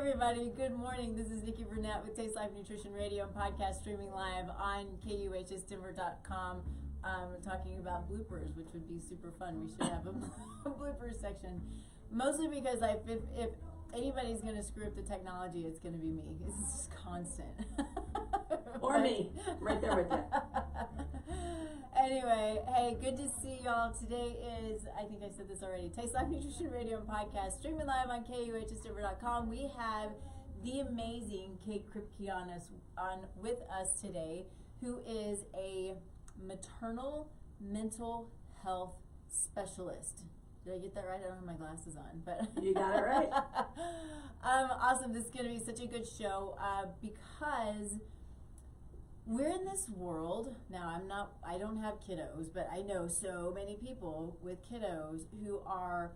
everybody. Good morning. This is Nikki Burnett with Taste Life Nutrition Radio and podcast streaming live on KUHSdenver.com. Talking about bloopers, which would be super fun. We should have a bloopers section. Mostly because if anybody's going to screw up the technology, it's going to be me. It's just constant. Or me. Right there with you. Anyway, hey, good to see y'all. Today is, I think I said this already, Taste Life Nutrition Radio and Podcast, streaming live on KUHSdenver.com. We have the amazing Kate Kripke on with us today, who is a maternal mental health specialist. Did I get that right? I don't have my glasses on, but you got it right. Awesome. This is going to be such a good show because we're in this world now. I don't have kiddos, but I know so many people with kiddos who are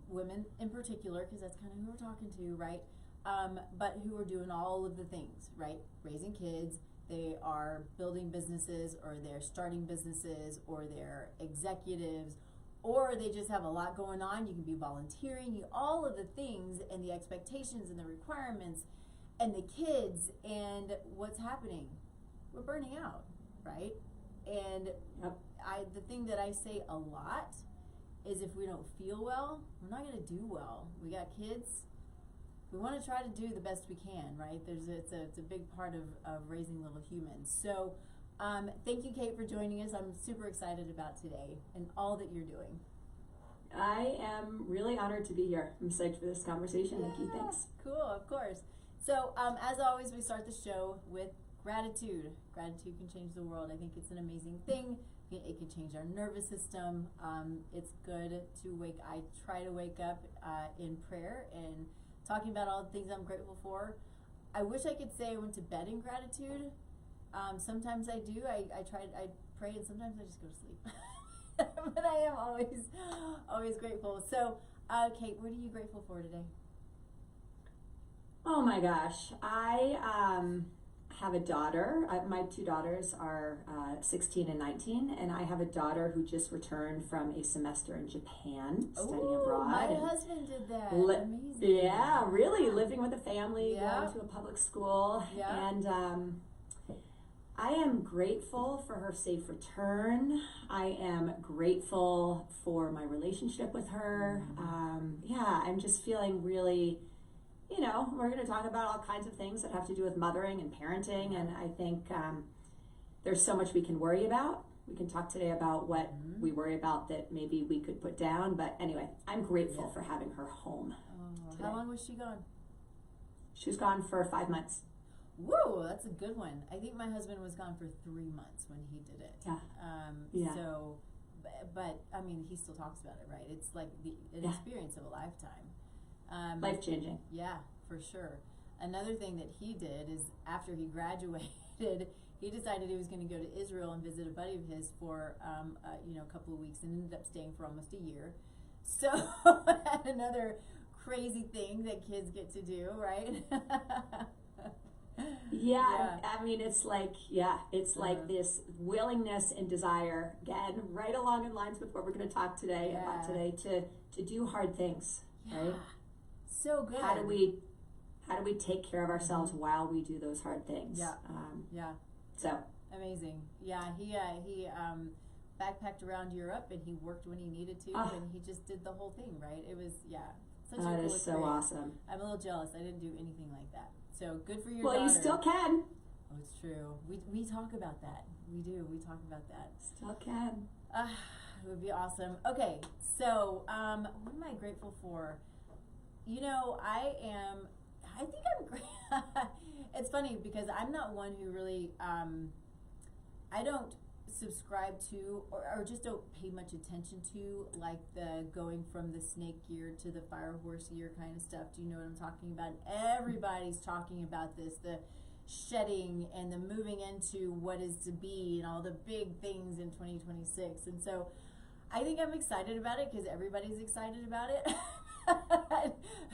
women in particular, because that's kind of who we're talking to, right? But who are doing all of the things, right? Raising kids. They are building businesses, or they're starting businesses, or they're executives, or they just have a lot going on. You can be volunteering, all of the things and the expectations and the requirements and the kids, and what's happening? We're burning out, right? And yep. The thing that I say a lot is if we don't feel well, we're not going to do well. We got kids. We want to try to do the best we can, right? It's a big part of raising little humans. So thank you, Kate, for joining us. I'm super excited about today and all that you're doing. I am really honored to be here. I'm psyched for this conversation, Nikki. Thanks. Cool, of course. So as always, we start the show with gratitude. Gratitude can change the world. I think it's an amazing thing. It can change our nervous system. It's good to I try to wake up in prayer and talking about all the things I'm grateful for. I wish I could say I went to bed in gratitude. Sometimes I do. I pray, and sometimes I just go to sleep. But I am always grateful. So, Kate, what are you grateful for today? Oh my gosh. I have a daughter. My two daughters are 16 and 19, and I have a daughter who just returned from a semester in Japan studying abroad. My husband did that. Amazing. Yeah, really living with a family, yeah. going to a public school. Yeah. And I am grateful for her safe return. I am grateful for my relationship with her. I'm just feeling really, we're going to talk about all kinds of things that have to do with mothering and parenting. And I think there's so much we can worry about. We can talk today about what we worry about that maybe we could put down. But anyway, I'm grateful for having her home. Today. How long was she gone? She was gone for 5 months. Whoa, that's a good one. I think my husband was gone for 3 months when he did it. Yeah. So, but I mean, he still talks about it, right? It's like an experience of a lifetime. Life-changing. Yeah, for sure. Another thing that he did is after he graduated, he decided he was going to go to Israel and visit a buddy of his for a couple of weeks, and ended up staying for almost a year. So another crazy thing that kids get to do, right? Yeah, I mean, it's like this willingness and desire, again, right along in lines with what we're going to talk about today, to do hard things, right? So good. How do we take care of ourselves while we do those hard things? So amazing. Yeah, he backpacked around Europe, and he worked when he needed to, and he just did the whole thing, right? It was such a cool experience. So awesome. I'm a little jealous. I didn't do anything like that. So good for your daughter. Well, you still can. Oh, it's true. We talk about that. We do. We talk about that. Still can. It would be awesome. Okay, so what am I grateful for? I think I'm great. It's funny because I'm not one who really, I don't subscribe to or just don't pay much attention to like the going from the snake gear to the fire horse gear kind of stuff. Do you know what I'm talking about? Everybody's talking about this, the shedding and the moving into what is to be and all the big things in 2026. And so I think I'm excited about it because everybody's excited about it.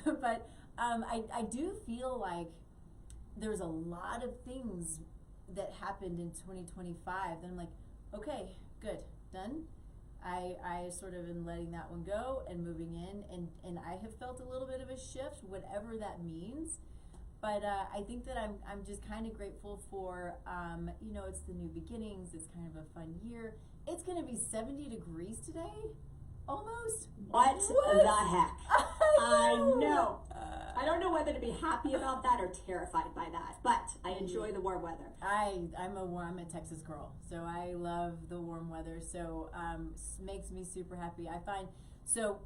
But I do feel like there's a lot of things that happened in 2025 that I'm like, okay, good, done. I sort of am letting that one go and moving in, and I have felt a little bit of a shift, whatever that means. But I think that I'm just kind of grateful for, it's the new beginnings. It's kind of a fun year. It's going to be 70 degrees today, almost. What the heck? I know. I don't know whether to be happy about that or terrified by that, but I enjoy the warm weather. I'm a Texas girl, so I love the warm weather. So makes me super happy. I find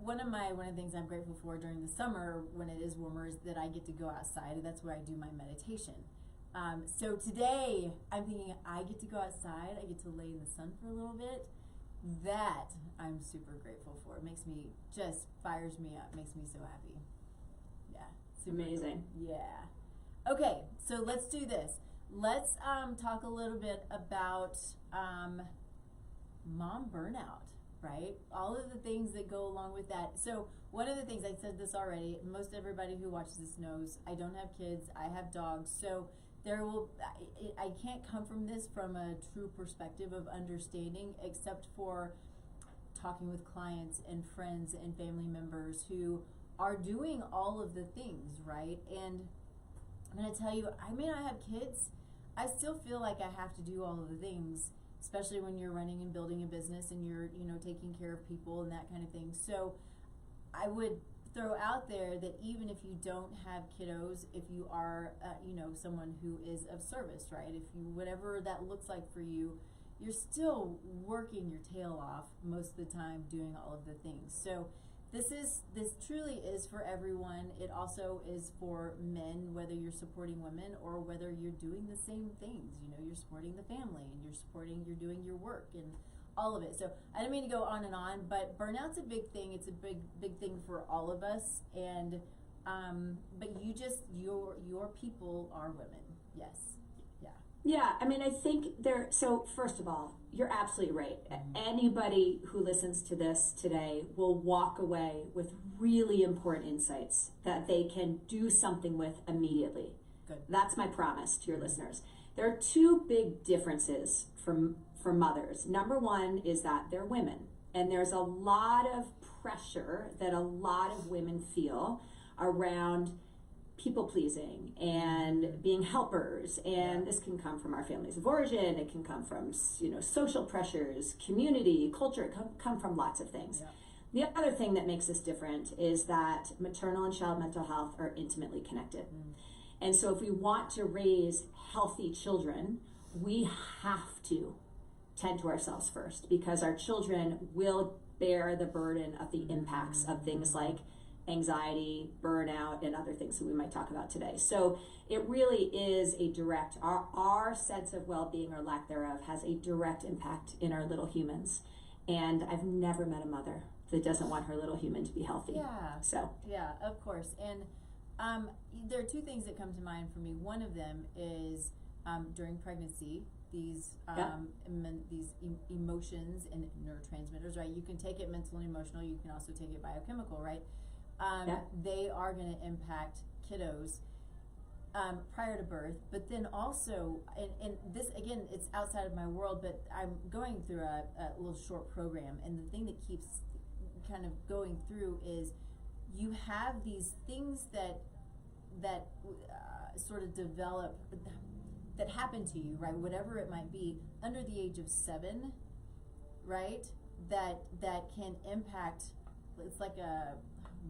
one of the things I'm grateful for during the summer when it is warmer is that I get to go outside. That's where I do my meditation. So today I'm thinking I get to go outside. I get to lay in the sun for a little bit. That I'm super grateful for. It fires me up, makes me so happy. Yeah. Super amazing. Cool. Yeah. Okay, so let's do this. Let's talk a little bit about mom burnout, right? All of the things that go along with that. So one of the things, I said this already, most everybody who watches this knows, I don't have kids, I have dogs, so I can't come from this from a true perspective of understanding, except for talking with clients and friends and family members who are doing all of the things, right? And I'm going to tell you, I may not have kids, I still feel like I have to do all of the things, especially when you're running and building a business and you're, taking care of people and that kind of thing. So I would throw out there that even if you don't have kiddos, if you are, someone who is of service, right? If you, whatever that looks like for you, you're still working your tail off most of the time doing all of the things. So this truly is for everyone. It also is for men, whether you're supporting women or whether you're doing the same things. You're supporting the family and you're doing your work and all of it. So I don't mean to go on and on, but burnout's a big thing. It's a big thing for all of us. And but your people are women. Yes. Yeah. Yeah, I think so first of all, you're absolutely right. Anybody who listens to this today will walk away with really important insights that they can do something with immediately. Good. That's my promise to your listeners. There are two big differences for mothers. Number one is that they're women, and there's a lot of pressure that a lot of women feel around people pleasing and being helpers, and this can come from our families of origin, it can come from social pressures, community, culture, it can come from lots of things. The other thing that makes this different is that maternal and child mental health are intimately connected. And so if we want to raise healthy children, we have to tend to ourselves first, because our children will bear the burden of the impacts of things like anxiety, burnout, and other things that we might talk about today. So it really is a direct, our sense of well-being or lack thereof has a direct impact in our little humans. And I've never met a mother that doesn't want her little human to be healthy. Yeah. So. Yeah, of course. And there are two things that come to mind for me. One of them is during pregnancy, these emotions and neurotransmitters, right? You can take it mental and emotional. You can also take it biochemical, right? They are going to impact kiddos prior to birth, but then also, and this again, it's outside of my world, but I'm going through a little short program, and the thing that keeps kind of going through is you have these things that sort of develop, that happen to you, right? Whatever it might be, under the age of 7, right? That can impact. It's like a,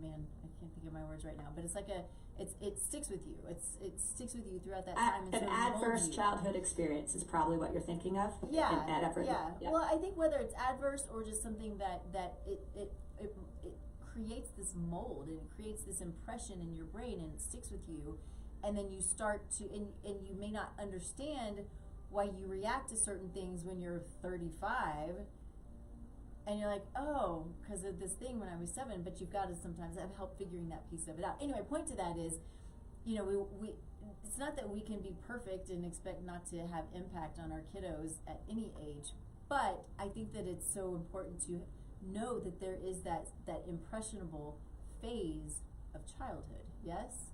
man, I can't think of my words right now, but it's like it sticks with you. It sticks with you throughout that time. An adverse childhood experience is probably what you're thinking of. Yeah. Well, I think whether it's adverse or just something that it creates this mold and it creates this impression in your brain and it sticks with you, and then you start to and you may not understand why you react to certain things when you're 35. And you're like, oh, because of this thing when I was 7, but you've got to sometimes have help figuring that piece of it out. Anyway, point to that is, we it's not that we can be perfect and expect not to have impact on our kiddos at any age, but I think that it's so important to know that there is that impressionable phase of childhood. Yes?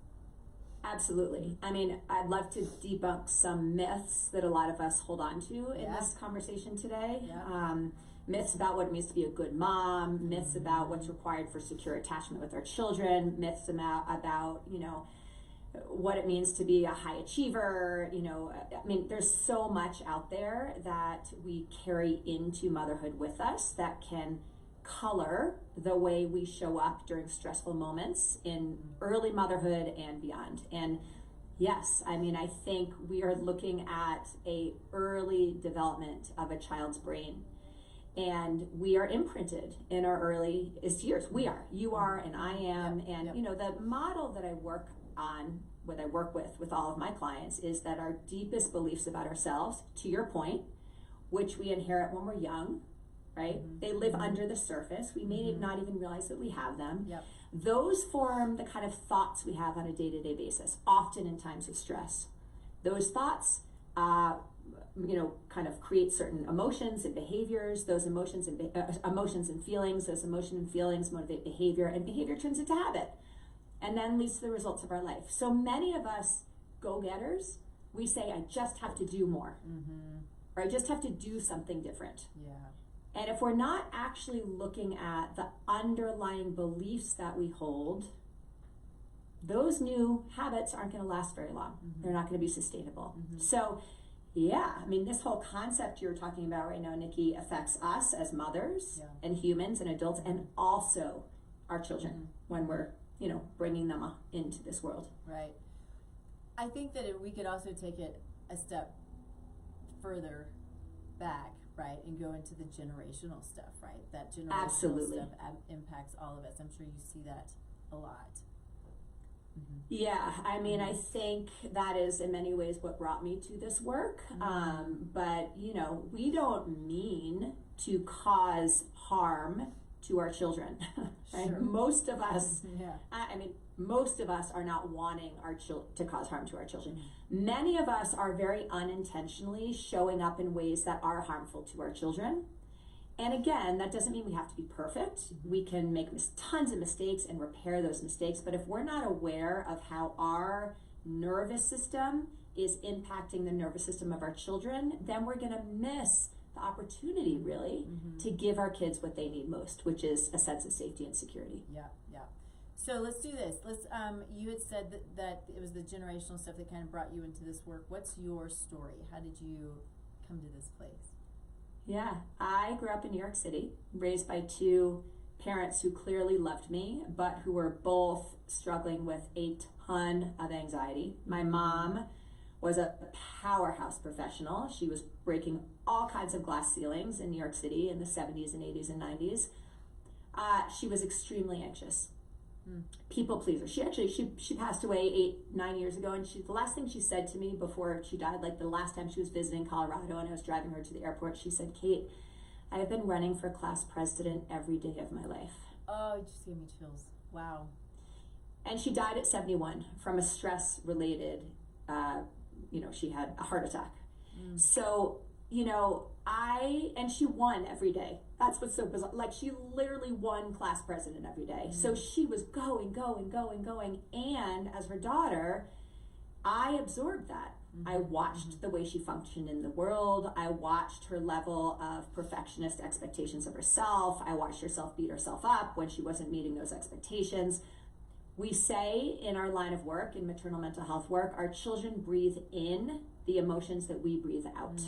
Absolutely. I'd love to debunk some myths that a lot of us hold on to in this conversation today. Yeah. Myths about what it means to be a good mom, myths about what's required for secure attachment with our children, myths about what it means to be a high achiever. I mean, there's so much out there that we carry into motherhood with us that can color the way we show up during stressful moments in early motherhood and beyond. And yes, I mean, I think we are looking at a early development of a child's brain, and we are imprinted in our earliest years. We are, you are, and I am. And the model that I work on, what I work with all of my clients, is that our deepest beliefs about ourselves, to your point, which we inherit when we're young, right? They live under the surface. We may not even realize that we have them. Yep. Those form the kind of thoughts we have on a day-to-day basis, often in times of stress. Those thoughts, kind of create certain emotions and behaviors. Those emotions and feelings, those emotions and feelings motivate behavior, and behavior turns into habit, and then leads to the results of our life. So many of us go-getters, we say, I just have to do more, or I just have to do something different. Yeah. And if we're not actually looking at the underlying beliefs that we hold, those new habits aren't going to last very long. They're not going to be sustainable. So, yeah, I mean, this whole concept you're talking about right now, Nikki, affects us as mothers and humans and adults, and also our children when we're, bringing them into this world. Right. I think that we could also take it a step further back, right, and go into the generational stuff, right? That generational stuff impacts all of us. I'm sure you see that a lot. Yeah, I mean, I think that is in many ways what brought me to this work. But, we don't mean to cause harm to our children, right? Sure. Most of us, most of us are not wanting our to cause harm to our children. Many of us are very unintentionally showing up in ways that are harmful to our children. And again, that doesn't mean we have to be perfect. We can make tons of mistakes and repair those mistakes. But if we're not aware of how our nervous system is impacting the nervous system of our children, then we're going to miss the opportunity, really, to give our kids what they need most, which is a sense of safety and security. Yeah. So let's do this. You had said that it was the generational stuff that kind of brought you into this work. What's your story? How did you come to this place? Yeah, I grew up in New York City, raised by two parents who clearly loved me, but who were both struggling with a ton of anxiety. My mom was a powerhouse professional. She was breaking all kinds of glass ceilings in New York City in the 70s and 80s and 90s. She was extremely anxious. People pleaser. She passed away 8-9 years ago, and the last thing she said to me before she died, like the last time she was visiting Colorado and I was driving her to the airport, she said, Kate, I have been running for class president every day of my life. Oh, it just gave me chills. Wow. And she died at 71 from a stress related, she had a heart attack. So, and she won every day. That's what's so bizarre. Like, she literally won class president every day. So she was going. And as her daughter, I absorbed that. I watched the way she functioned in the world. I watched her level of perfectionist expectations of herself. I watched herself beat herself up when she wasn't meeting those expectations. We say in our line of work, in maternal mental health work, our children breathe in the emotions that we breathe out.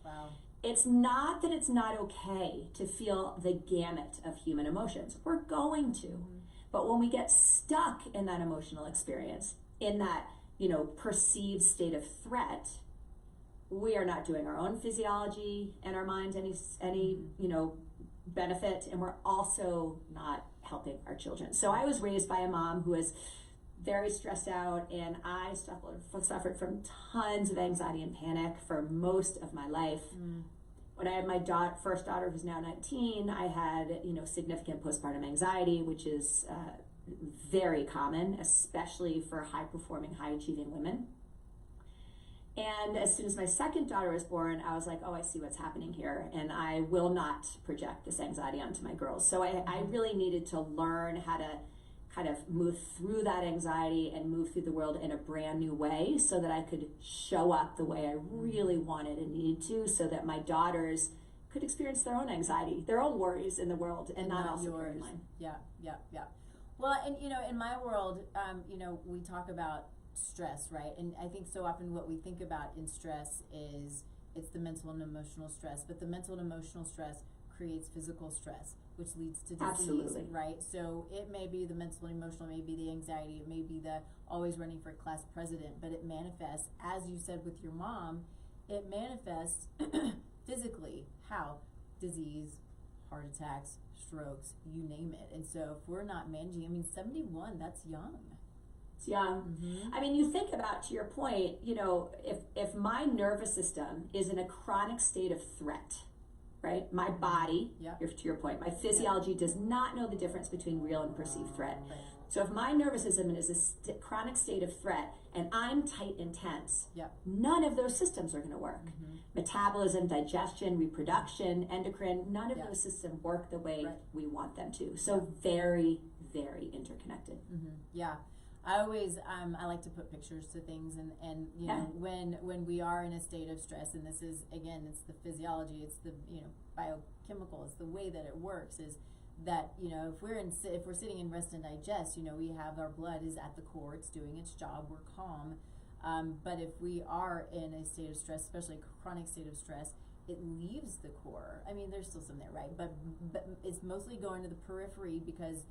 Wow. It's not that it's not okay to feel the gamut of human emotions. We're going to. But when we get stuck in that emotional experience, in that, perceived state of threat, we are not doing our own physiology and our mind any benefit, and we're also not helping our children. So I was raised by a mom who was very stressed out, and I suffered from tons of anxiety and panic for most of my life. When I had my first daughter, who's now 19, I had significant postpartum anxiety, which is very common, especially for high-performing, high-achieving women. And as soon as my second daughter was born, I was like, oh, I see what's happening here, and I will not project this anxiety onto my girls. So I really needed to learn how to kind of move through that anxiety and move through the world in a brand new way so that I could show up the way I really wanted and needed to, so that my daughters could experience their own anxiety, their own worries in the world, and not also carry mine. Yeah. Well, and in my world, we talk about stress, right? And I think so often what we think about in stress is it's the mental and emotional stress, but the mental and emotional stress creates physical stress, which leads to disease, Absolutely. right? So it may be the mental and emotional, it may be the anxiety, it may be the always running for class president, but it manifests, as you said with your mom, it manifests physically. How? Disease, heart attacks, strokes, you name it. And so if we're not managing, 71, that's young. It's young. I mean, you think about, to your point, if my nervous system is in a chronic state of threat, right? My body, to your point, my physiology does not know the difference between real and perceived threat. Right. So if my nervous system is a chronic state of threat and I'm tight and tense, none of those systems are going to work. Metabolism, digestion, reproduction, endocrine, none of those systems work the way we want them to. So very, very interconnected. Yeah. I always, I like to put pictures to things, and when we are in a state of stress, and this is, again, it's the physiology, it's the, biochemical, it's the way that it works, is that, if we're sitting in rest and digest, we have our blood is at the core, it's doing its job, we're calm. But if we are in a state of stress, especially a chronic state of stress, it leaves the core. There's still some there, right? But it's mostly going to the periphery because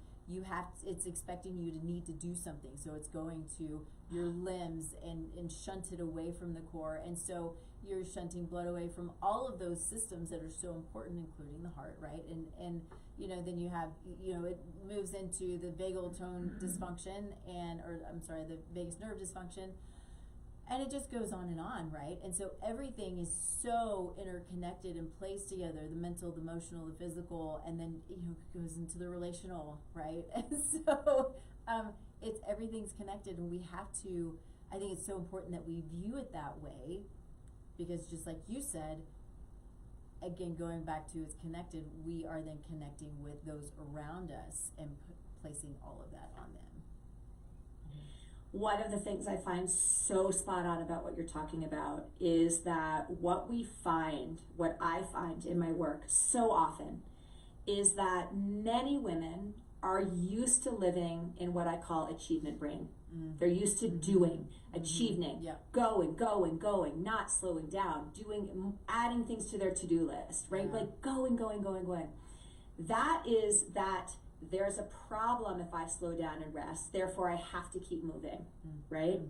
it's expecting you to need to do something. So it's going to your limbs and shunted away from the core. And so you're shunting blood away from all of those systems that are so important, including the heart, right? And then you have, it moves into the vagal tone dysfunction the vagus nerve dysfunction. And it just goes on, right? And so everything is so interconnected and placed together, the mental, the emotional, the physical, and then, it goes into the relational, right? And so everything's connected, and we have to, I think it's so important that we view it that way, because just like you said, again, going back to it's connected, we are then connecting with those around us and placing all of that on them. One of the things I find so spot on about what you're talking about is that what I find in my work so often is that many women are used to living in what I call achievement brain. They're used to doing, achieving, going, not slowing down, adding things to their to-do list, right? Like going. That is that there's a problem if I slow down and rest, therefore I have to keep moving, right?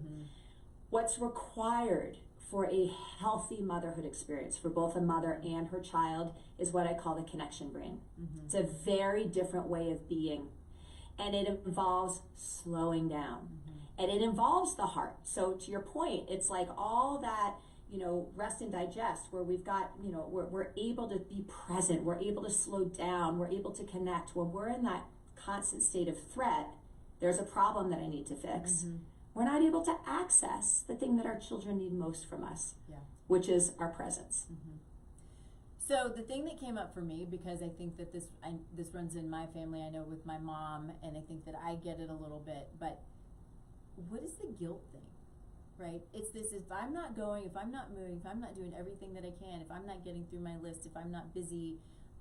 What's required for a healthy motherhood experience for both a mother and her child is what I call the connection brain. It's a very different way of being, and it involves slowing down, and it involves the heart. So to your point, it's like all that, rest and digest, where we've got, we're able to be present, we're able to slow down, we're able to connect. When we're in that constant state of threat, there's a problem that I need to fix. We're not able to access the thing that our children need most from us, which is our presence. So the thing that came up for me, because I think that this runs in my family, I know with my mom, and I think that I get it a little bit, but what is the guilt thing? Right? It's this, if I'm not going, if I'm not moving, if I'm not doing everything that I can, if I'm not getting through my list, if I'm not busy,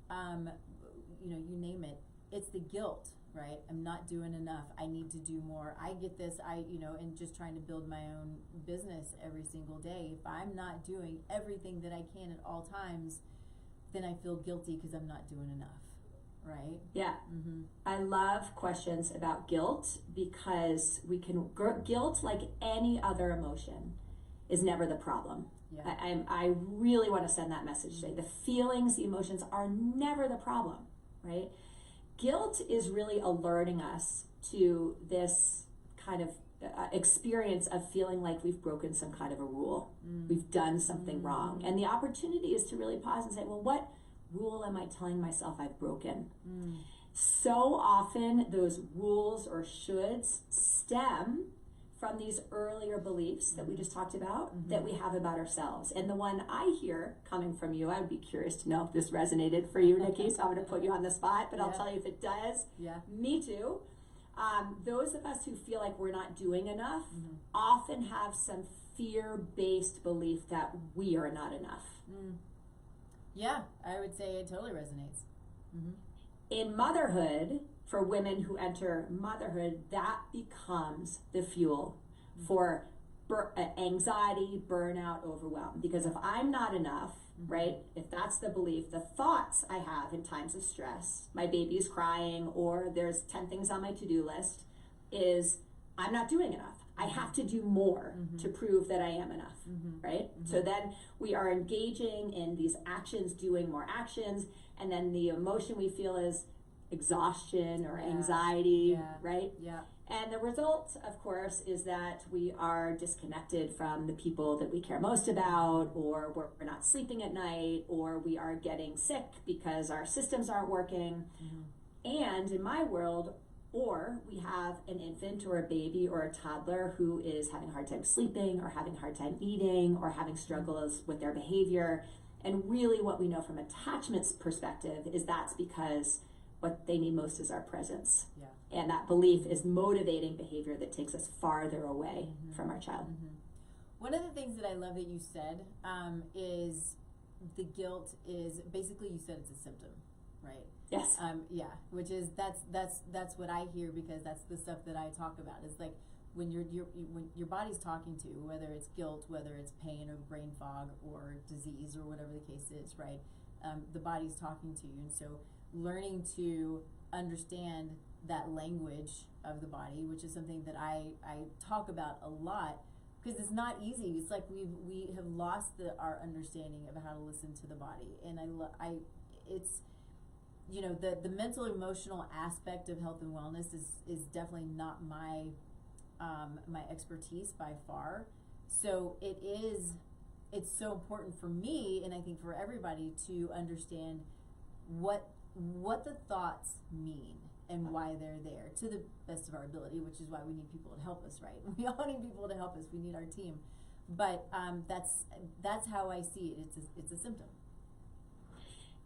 you name it, it's the guilt, right? I'm not doing enough. I need to do more. I get this, and just trying to build my own business every single day. If I'm not doing everything that I can at all times, then I feel guilty because I'm not doing enough. Right? Yeah. I love questions about guilt because guilt, like any other emotion, is never the problem. I really want to send that message today. The feelings, the emotions are never the problem, right? Guilt is really alerting us to this kind of experience of feeling like we've broken some kind of a rule. We've done something wrong. And the opportunity is to really pause and say, well, what rule am I telling myself I've broken? So often those rules or shoulds stem from these earlier beliefs that we just talked about that we have about ourselves. And the one I hear coming from you, I would be curious to know if this resonated for you, Nikki, so I'm going to put you on the spot, but I'll tell you if it does. Me too. Those of us who feel like we're not doing enough often have some fear-based belief that we are not enough. Yeah, I would say it totally resonates. Mm-hmm. In motherhood, for women who enter motherhood, that becomes the fuel for anxiety, burnout, overwhelm. Because if I'm not enough, right, if that's the belief, the thoughts I have in times of stress, my baby's crying, or there's 10 things on my to-do list, is I'm not doing enough. I have to do more to prove that I am enough, right? So then we are engaging in these actions, doing more actions, and then the emotion we feel is exhaustion or anxiety, right? Yeah. And the result, of course, is that we are disconnected from the people that we care most about, or we're not sleeping at night, or we are getting sick because our systems aren't working. And in my world, or we have an infant or a baby or a toddler who is having a hard time sleeping or having a hard time eating or having struggles with their behavior. And really what we know from attachment's perspective is that's because what they need most is our presence. Yeah. And that belief is motivating behavior that takes us farther away from our child. One of the things that I love that you said is the guilt is basically, you said it's a symptom, right? Yes. Yeah, which is that's what I hear, because that's the stuff that I talk about. It's like when when your body's talking to you, whether it's guilt, whether it's pain or brain fog or disease or whatever the case is, right? The body's talking to you, and so learning to understand that language of the body, which is something that I talk about a lot, because it's not easy. It's like we have lost our understanding of how to listen to the body, and it's, you know, the mental emotional aspect of health and wellness is definitely not my my expertise by far. So it's so important for me, and I think for everybody, to understand what the thoughts mean and why they're there, to the best of our ability, which is why we need people to help us, right? We all need people to help us. We need our team, but that's how I see it. It's a symptom.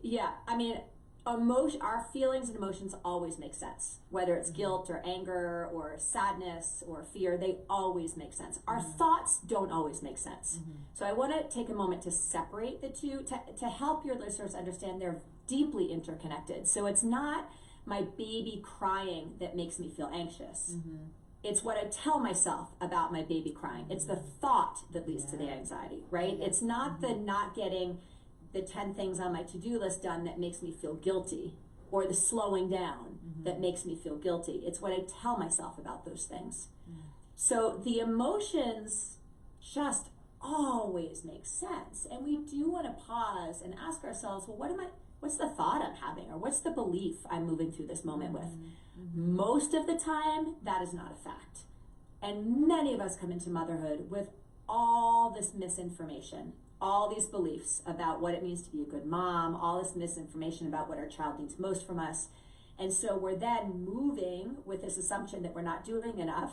Yeah, I mean, our feelings and emotions always make sense. Whether it's guilt or anger or sadness or fear, they always make sense. Our thoughts don't always make sense. So I want to take a moment to separate the two, to help your listeners understand they're deeply interconnected. So it's not my baby crying that makes me feel anxious. It's what I tell myself about my baby crying. It's the thought that leads to the anxiety, right? It's not the not getting the 10 things on my to-do list done that makes me feel guilty, or the slowing down that makes me feel guilty. It's what I tell myself about those things. So the emotions just always make sense. And we do want to pause and ask ourselves, well, what's the thought I'm having, or what's the belief I'm moving through this moment with? Most of the time, that is not a fact. And many of us come into motherhood with all this misinformation, all these beliefs about what it means to be a good mom, all this misinformation about what our child needs most from us. And so we're then moving with this assumption that we're not doing enough,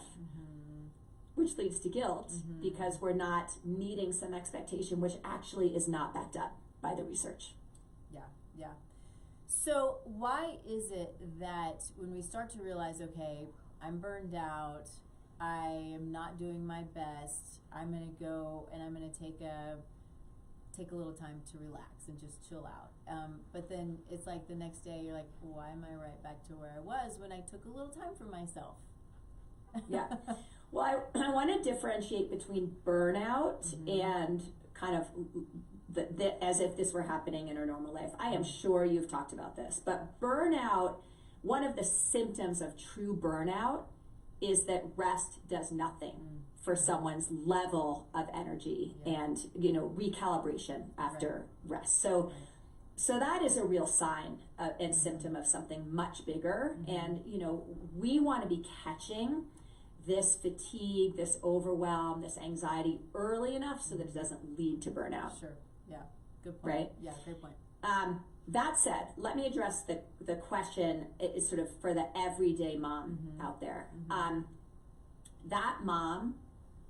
which leads to guilt, because we're not meeting some expectation, which actually is not backed up by the research. Yeah. So why is it that when we start to realize, okay, I'm burned out, I am not doing my best, I'm going to go and I'm going to take a little time to relax and just chill out. But then it's like the next day you're like, why am I right back to where I was when I took a little time for myself? Yeah. Well, I want to differentiate between burnout and kind of as if this were happening in our normal life. I am sure you've talked about this, but burnout, one of the symptoms of true burnout is that rest does nothing for someone's level of energy and, you know, recalibration after rest. So that is a real sign and symptom of something much bigger. And, you know, we want to be catching this fatigue, this overwhelm, this anxiety early enough so that it doesn't lead to burnout. Sure. Yeah. Good point. Right? Yeah, great point. That said, let me address the question. It's sort of for the everyday mom out there. That mom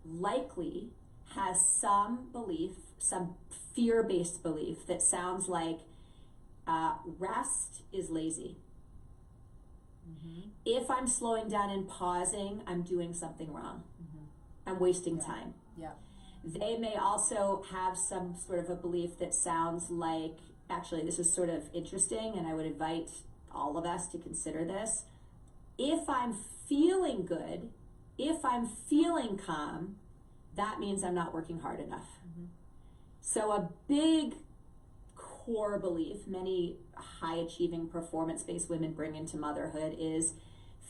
likely has some belief, some fear-based belief that sounds like rest is lazy. If I'm slowing down and pausing, I'm doing something wrong. I'm wasting time. Yeah. They may also have some sort of a belief that sounds like actually, this is sort of interesting, and I would invite all of us to consider this. If I'm feeling good, if I'm feeling calm, that means I'm not working hard enough. Mm-hmm. So a big core belief many high achieving performance based women bring into motherhood is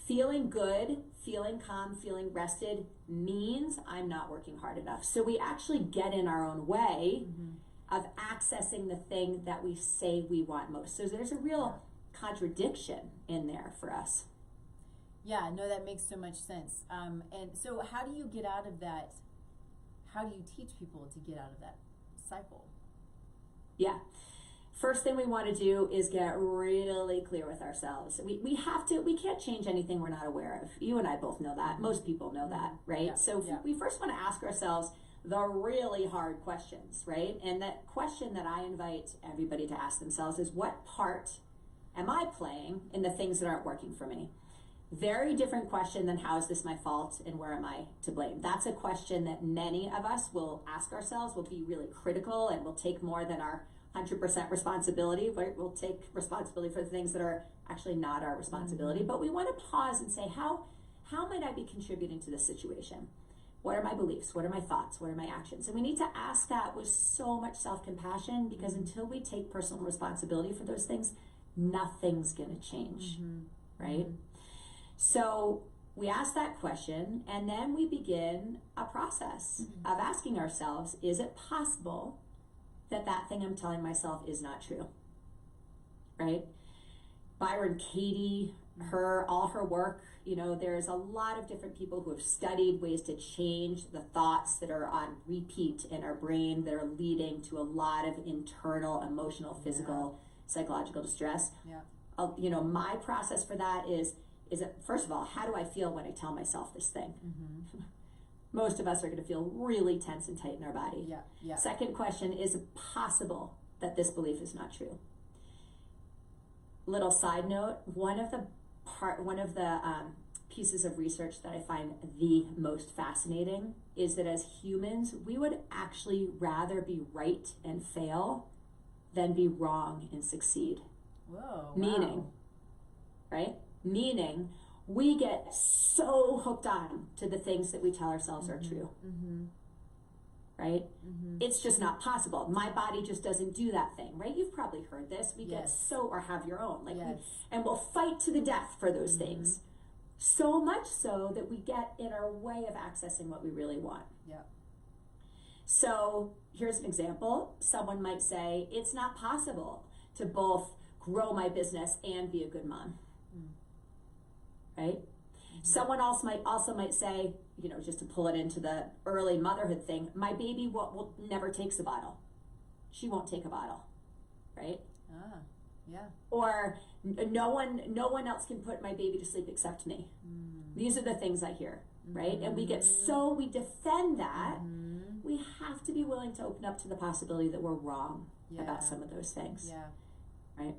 feeling good, feeling calm, feeling rested means I'm not working hard enough. So we actually get in our own way of accessing the thing that we say we want most. So there's a real contradiction in there for us. Yeah, no, that makes so much sense. And so how do you get out of that? How do you teach people to get out of that cycle? Yeah. First thing we want to do is get really clear with ourselves. We can't change anything we're not aware of. You and I both know that. Most people know that, right? Yeah. So we first want to ask ourselves the really hard questions, right? And that question that I invite everybody to ask themselves is, what part am I playing in the things that aren't working for me? Very different question than how is this my fault and where am I to blame? That's a question that many of us will ask ourselves, will be really critical, and will take more than our 100% responsibility, but we'll take responsibility for the things that are actually not our responsibility. But we want to pause and say, how might I be contributing to this situation? What are my beliefs? What are my thoughts? What are my actions? And we need to ask that with so much self-compassion, because until we take personal responsibility for those things, nothing's going to change, right? So we ask that question, and then we begin a process of asking ourselves, is it possible that thing I'm telling myself is not true, right? Byron Katie, all her work, there's a lot of different people who have studied ways to change the thoughts that are on repeat in our brain that are leading to a lot of internal, emotional, physical, psychological distress. Yeah. My process for that is it, first of all, how do I feel when I tell myself this thing? Most of us are going to feel really tense and tight in our body. Yeah. Second question, is it possible that this belief is not true? Little side note, one of the pieces of research that I find the most fascinating is that as humans, we would actually rather be right and fail than be wrong and succeed. Whoa. Meaning, right? Meaning, we get so hooked on to the things that we tell ourselves are true, right? It's just not possible. My body just doesn't do that thing, right? You've probably heard this. We get so, or have your own, and we'll fight to the death for those things. So much so that we get in our way of accessing what we really want. Yeah. So here's an example. Someone might say, it's not possible to both grow my business and be a good mom. Right? Someone else might say, just to pull it into the early motherhood thing, my baby will never takes a bottle. She won't take a bottle, right? Yeah. Or no one else can put my baby to sleep except me. These are the things I hear, right? And we defend that. We have to be willing to open up to the possibility that we're wrong about some of those things. Yeah. Right?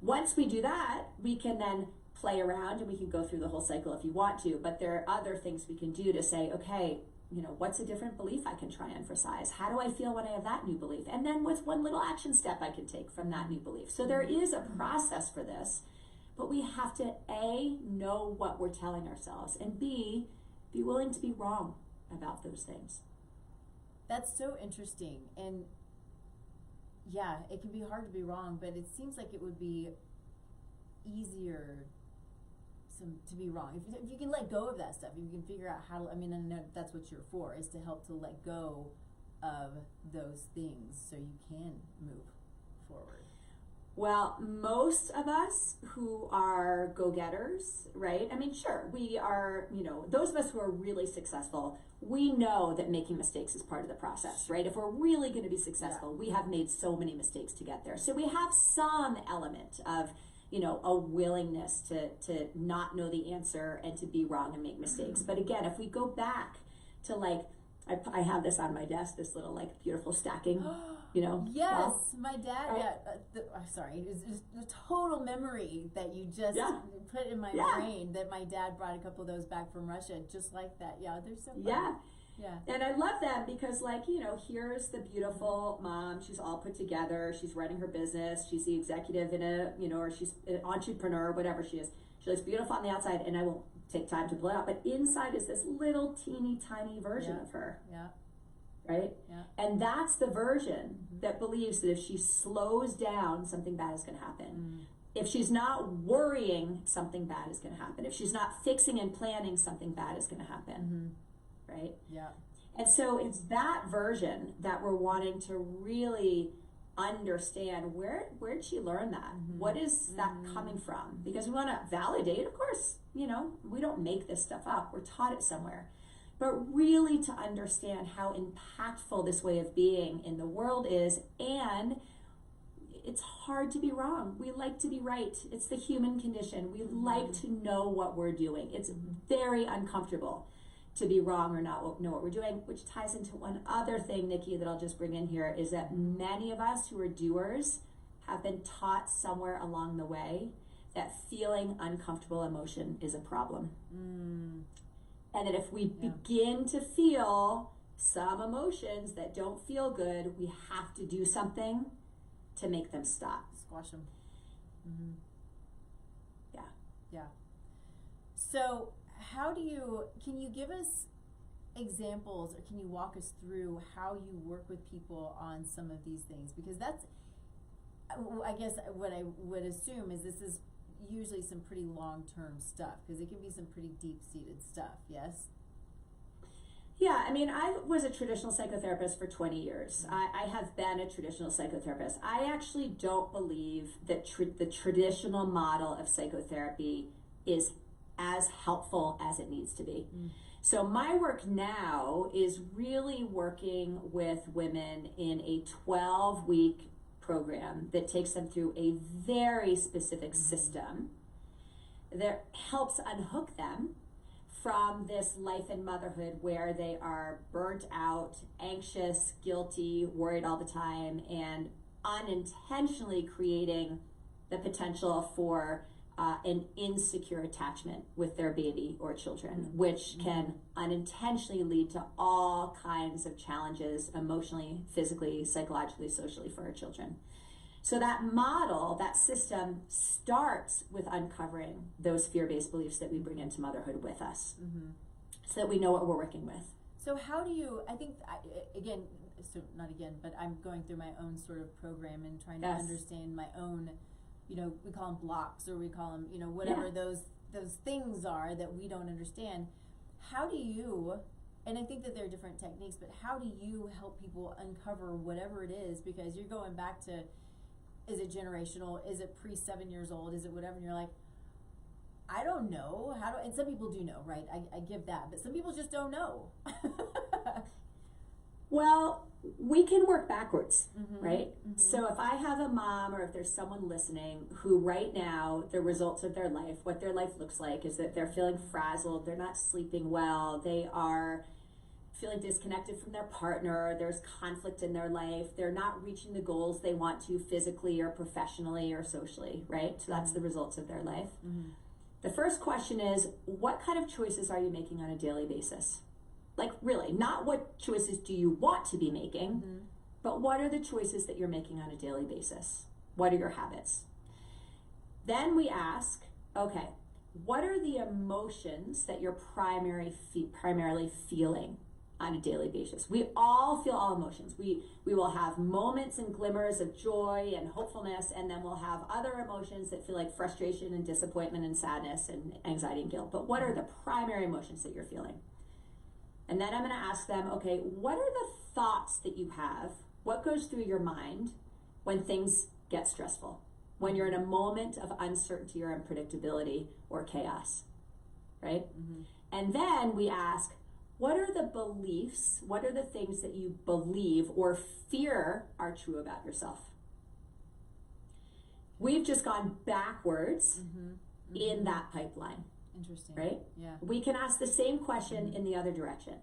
Once we do that, we can then play around, and we can go through the whole cycle if you want to, but there are other things we can do to say, okay, what's a different belief I can try and emphasize? How do I feel when I have that new belief? And then what's one little action step I can take from that new belief? So there is a process for this, but we have to A, know what we're telling ourselves, and B, be willing to be wrong about those things. That's so interesting. And yeah, it can be hard to be wrong, but it seems like it would be easier to be wrong. If you can let go of that stuff, if you can figure out how to, I know that's what you're for, is to help to let go of those things so you can move forward. Well, most of us who are go-getters, right? Sure, we are, those of us who are really successful, we know that making mistakes is part of the process, right? If we're really going to be successful, we have made so many mistakes to get there. So we have some element of a willingness to not know the answer and to be wrong and make mistakes. But again, if we go back to I have this on my desk, this little beautiful stacking, Yes, my dad, sorry, it's a total memory that you just put in my brain, that my dad brought a couple of those back from Russia, just like that. Yeah, they're so fun. Yeah. Yeah. And I love them because, like, you know, here's the beautiful mom. She's all put together. She's running her business. She's the executive in a, you know, or she's an entrepreneur, whatever she is. She looks beautiful on the outside, and I won't take time to pull it out. But inside is this little teeny tiny version of her. Yeah. Right? Yeah. And that's the version that believes that if she slows down, something bad is going to happen. If she's not worrying, something bad is going to happen. If she's not fixing and planning, something bad is going to happen. Right? Yeah. And so it's that version that we're wanting to really understand. Where'd she learn that? What is that coming from? Because we want to validate, of course, you know, we don't make this stuff up. We're taught it somewhere. But really to understand how impactful this way of being in the world is. And it's hard to be wrong. We like to be right. It's the human condition. We like to know what we're doing. It's very uncomfortable to be wrong or not know what we're doing, which ties into one other thing, Nikki, that I'll just bring in here, is that many of us who are doers have been taught somewhere along the way that feeling uncomfortable emotion is a problem. And that if we begin to feel some emotions that don't feel good, we have to do something to make them stop. Squash them. Yeah. Yeah. So can you give us examples, or can you walk us through how you work with people on some of these things? Because that's, I guess what I would assume is this is usually some pretty long-term stuff, because it can be some pretty deep-seated stuff, yes? Yeah, I mean, I was a traditional psychotherapist for 20 years. I have been a traditional psychotherapist. I actually don't believe that the traditional model of psychotherapy is as helpful as it needs to be. So my work now is really working with women in a 12-week program that takes them through a very specific system that helps unhook them from this life in motherhood where they are burnt out, anxious, guilty, worried all the time, and unintentionally creating the potential for an insecure attachment with their baby or children, which can unintentionally lead to all kinds of challenges emotionally, physically, psychologically, socially for our children. So that model, that system starts with uncovering those fear-based beliefs that we bring into motherhood with us, so that we know what we're working with. So how do you, but I'm going through my own sort of program and trying to understand my own, you know, we call them blocks, or we call them, you know, whatever those things are that we don't understand. How do you, and I think that there are different techniques, but how do you help people uncover whatever it is? Because you're going back to, is it generational? Is it pre-7 years old? Is it whatever? And you're like, I don't know. And some people do know, right? I give that, but some people just don't know. Well, we can work backwards, right? So if I have a mom, or if there's someone listening who right now, the results of their life, what their life looks like is that they're feeling frazzled, they're not sleeping well, they are feeling disconnected from their partner, there's conflict in their life, they're not reaching the goals they want to physically or professionally or socially, right? So that's the results of their life. The first question is, what kind of choices are you making on a daily basis? Like, really, not what choices do you want to be making, but what are the choices that you're making on a daily basis? What are your habits? Then we ask, okay, what are the emotions that you're primarily feeling on a daily basis? We all feel all emotions. We will have moments and glimmers of joy and hopefulness, and then we'll have other emotions that feel like frustration and disappointment and sadness and anxiety and guilt. But what are the primary emotions that you're feeling? And then I'm going to ask them, okay, what are the thoughts that you have? What goes through your mind when things get stressful? When you're in a moment of uncertainty or unpredictability or chaos, right? And then we ask, what are the beliefs, what are the things that you believe or fear are true about yourself? We've just gone backwards in that pipeline. Interesting. Right? Yeah. We can ask the same question in the other direction.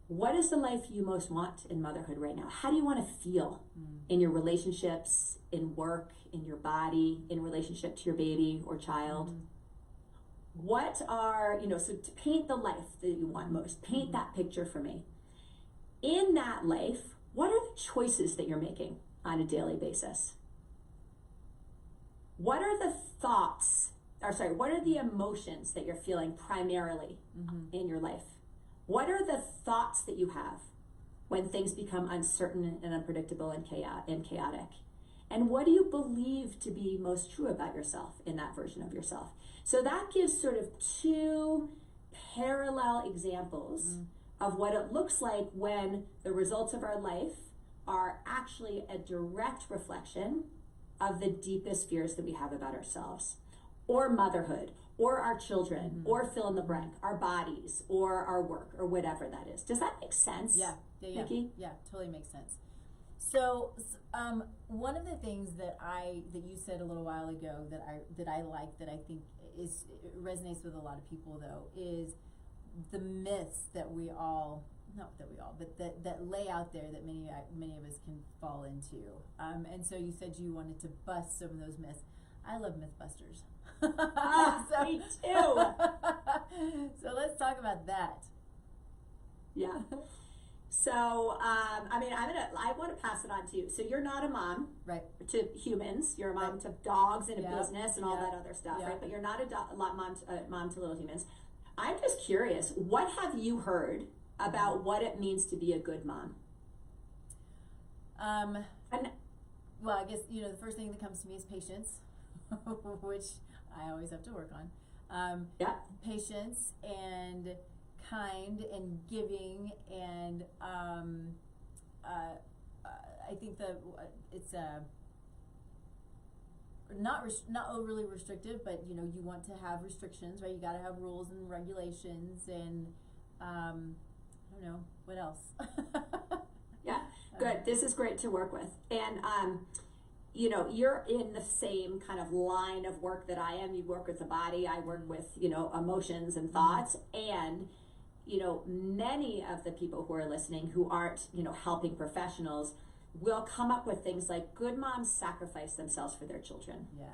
What is the life you most want in motherhood right now? How do you want to feel in your relationships, in work, in your body, in relationship to your baby or child? what are, so to paint the life that you want most, paint that picture for me. In that life, what are the choices that you're making on a daily basis? What are the what are the emotions that you're feeling primarily in your life? What are the thoughts that you have when things become uncertain and unpredictable and chaotic? And what do you believe to be most true about yourself in that version of yourself? So that gives sort of two parallel examples of what it looks like when the results of our life are actually a direct reflection of the deepest fears that we have about ourselves, or motherhood, or our children, or fill in the blank, our bodies, or our work, or whatever that is. Does that make sense? Yeah, Nikki? Yeah, totally makes sense. So, one of the things that you said a little while ago that I like, that I think resonates with a lot of people though, is the myths that that lay out there that many of us can fall into. And so you said you wanted to bust some of those myths. I love Mythbusters. Me too. So let's talk about that. Yeah. So, I want to pass it on to you. So you're not a mom, right, to humans. You're a mom to dogs and a business and all that other stuff, right? But you're not a mom to little humans. I'm just curious, what have you heard about what it means to be a good mom? Well, I guess, the first thing that comes to me is patience, which I always have to work on. Patience and kind and giving, and I think it's not overly restrictive, but you want to have restrictions, right? You got to have rules and regulations, and I don't know what else. Yeah, good. This is great to work with, and you're in the same kind of line of work that I am. You work with the body. I work with emotions and thoughts, and many of the people who are listening who aren't helping professionals will come up with things like, good moms sacrifice themselves for their children. Yeah.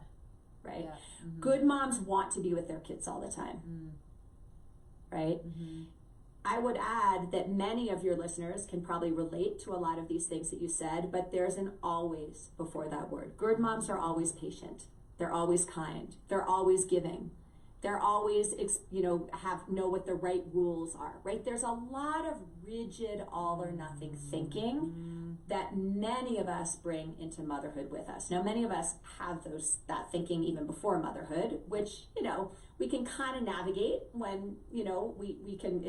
Right? Yeah. Mm-hmm. Good moms want to be with their kids all the time. Right? Mm-hmm. I would add that many of your listeners can probably relate to a lot of these things that you said, but there's an always before that word. Good moms are always patient. They're always kind. They're always giving. They're always, know what the right rules are, right? There's a lot of rigid all or nothing thinking that many of us bring into motherhood with us. Now, many of us have that thinking even before motherhood, which, we can kind of navigate when, we can,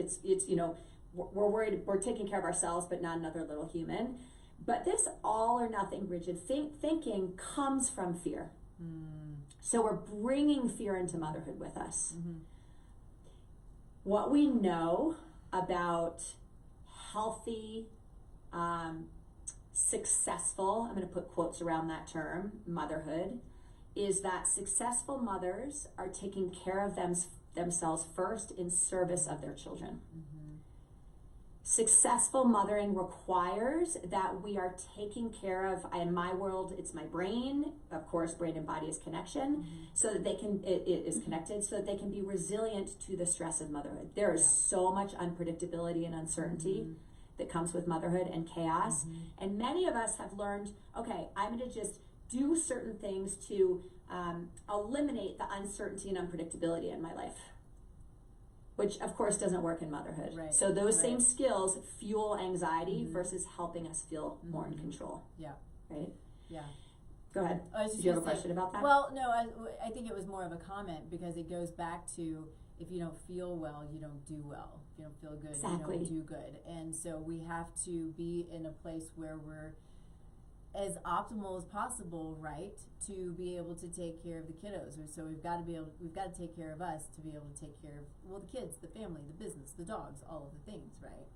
we're worried, we're taking care of ourselves, but not another little human. But this all or nothing rigid thinking comes from fear. So we're bringing fear into motherhood with us. What we know about healthy, successful, I'm going to put quotes around that term, motherhood, is that successful mothers are taking care of themselves first in service of their children. Successful mothering requires that we are taking care of, in my world, it's my brain, of course, brain and body is connection, so that it is connected, so that they can be resilient to the stress of motherhood. There is so much unpredictability and uncertainty that comes with motherhood and chaos. And many of us have learned, okay, I'm going to just do certain things to eliminate the uncertainty and unpredictability in my life, which of course doesn't work in motherhood. Right. So those same skills fuel anxiety versus helping us feel more in control. Yeah. Right? Yeah. Go ahead. Did you have a question about that? Well, no, I think it was more of a comment, because it goes back to, if you don't feel well, you don't do well. If you don't feel good, exactly. You don't do good. And so we have to be in a place where we're as optimal as possible, right, to be able to take care of the kiddos. So we've got to take care of us to be able to take care of, the kids, the family, the business, the dogs, all of the things, right?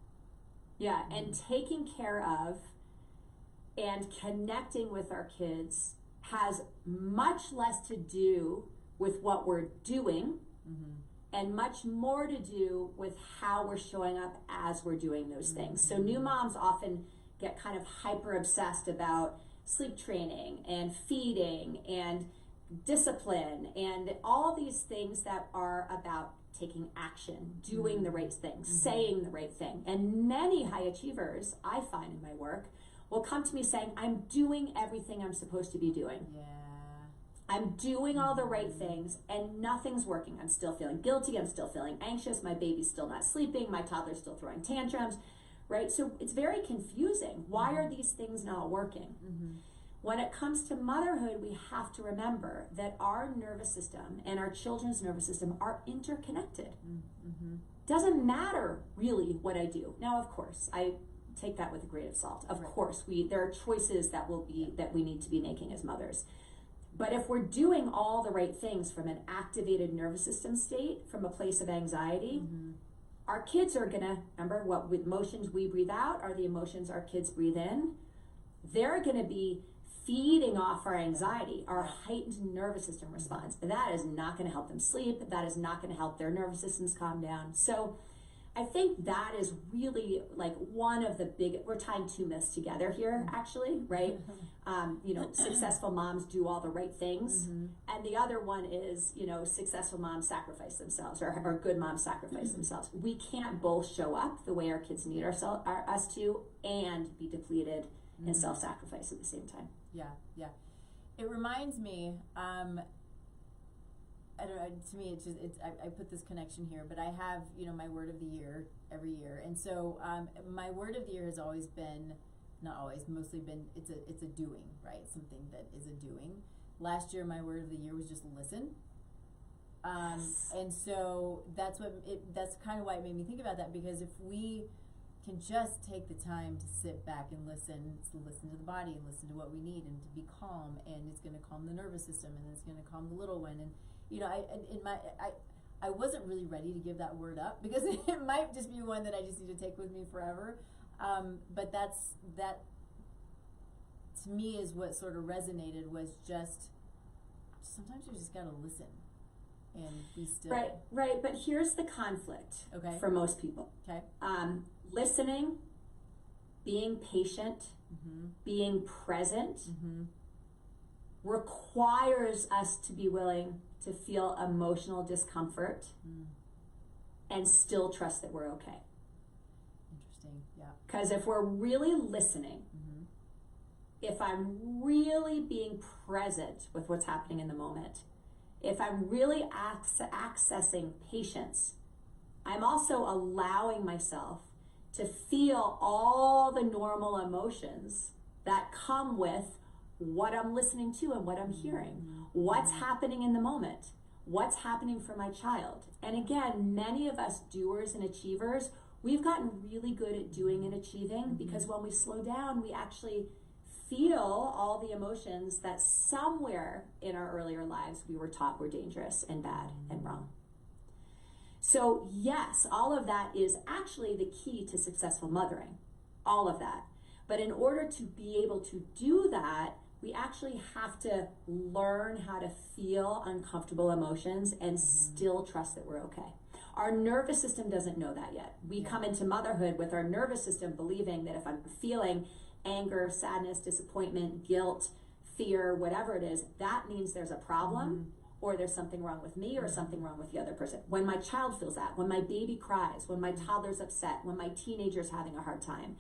Yeah, and taking care of and connecting with our kids has much less to do with what we're doing and much more to do with how we're showing up as we're doing those things. So new moms often get kind of hyper obsessed about sleep training and feeding and discipline and all these things that are about taking action, doing the right thing, saying the right thing. And many high achievers, I find in my work, will come to me saying, I'm doing everything I'm supposed to be doing. Yeah. I'm doing all the right things and nothing's working. I'm still feeling guilty. I'm still feeling anxious. My baby's still not sleeping. My toddler's still throwing tantrums, right? So it's very confusing. Why are these things not working? When it comes to motherhood, we have to remember that our nervous system and our children's nervous system are interconnected. Doesn't matter really what I do. Now, of course, I take that with a grain of salt. Of course, there are choices that we need to be making as mothers. But if we're doing all the right things from an activated nervous system state, from a place of anxiety, our kids are gonna, remember what with emotions we breathe out are the emotions our kids breathe in. They're gonna be feeding off our anxiety, our heightened nervous system response. But that is not gonna help them sleep. That is not gonna help their nervous systems calm down. So I think that is really like one of the big, we're tying two myths together here actually, right? Successful moms do all the right things. And the other one is, successful moms sacrifice themselves or good moms sacrifice themselves. We can't both show up the way our kids need us to and be depleted and self-sacrifice at the same time. Yeah. It reminds me, I don't know, to me, I put this connection here, but I have, my word of the year every year. And so, my word of the year has always been, not always, mostly been, it's a doing, right? Something that is a doing. Last year, my word of the year was just listen. And so that's kind of why it made me think about that, because if we can just take the time to sit back and listen to the body and listen to what we need and to be calm, and it's going to calm the nervous system and it's going to calm the little one. And I wasn't really ready to give that word up because it might just be one that I just need to take with me forever. But that to me is what sort of resonated, was just sometimes you just got to listen and be still. Right. But here's the conflict for most people. Okay. Listening, being patient, being present requires us to be willing to feel emotional discomfort and still trust that we're okay. Interesting, yeah. Because if we're really listening, if I'm really being present with what's happening in the moment, if I'm really accessing patience, I'm also allowing myself to feel all the normal emotions that come with what I'm listening to and what I'm hearing. What's happening in the moment? What's happening for my child? And again, many of us doers and achievers, we've gotten really good at doing and achieving because when we slow down, we actually feel all the emotions that somewhere in our earlier lives we were taught were dangerous and bad and wrong. So yes, all of that is actually the key to successful mothering, all of that. But in order to be able to do that, we actually have to learn how to feel uncomfortable emotions and still trust that we're okay. Our nervous system doesn't know that yet. We come into motherhood with our nervous system believing that if I'm feeling anger, sadness, disappointment, guilt, fear, whatever it is, that means there's a problem or there's something wrong with me or something wrong with the other person. When my child feels that, when my baby cries, when my toddler's upset, when my teenager's having a hard time,